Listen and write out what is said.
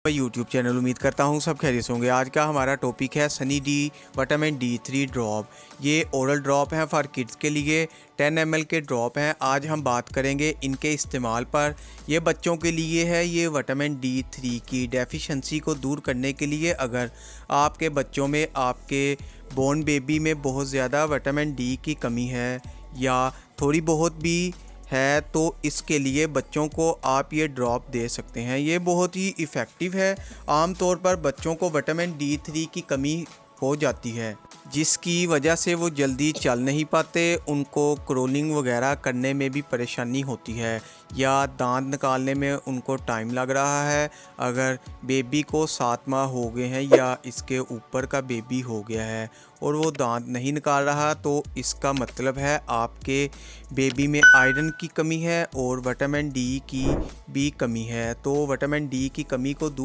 YouTube channel उम्मीद करता हूँ सब खैरियत से होंगे। आज का हमारा टॉपिक है Sunny D vitamin D3 drop. ये ओरल ड्रॉप हैं फॉर किड्स के लिए 10 ml के ड्रॉप हैं। आज हम बात करेंगे इनके इस्तेमाल पर। ये बच्चों के लिए है। ये विटामिन D3 की डेफिशिएंसी को दूर करने के लिए, अगर आपके बच्चों में, आपके बोर्न बेबी में बहुत ज़्यादा विटामिन D की कमी है या थोड़ी बहुत भी है, तो इसके लिए बच्चों को आप ये ड्रॉप दे सकते हैं। ये बहुत ही इफ़ेक्टिव है। आम तौर पर बच्चों को विटामिन D3 की कमी हो जाती है, जिसकी वजह से वो जल्दी चल नहीं पाते, उनको क्रोलिंग वगैरह करने में भी परेशानी होती है या दांत निकालने में उनको टाइम लग रहा है। अगर बेबी को 7 माह हो गए हैं या इसके ऊपर का बेबी हो गया है और वो दांत नहीं निकाल रहा, तो इसका मतलब है आपके बेबी में आयरन की कमी है और विटामिन D की भी कमी है। तो विटामिन D की कमी को दूर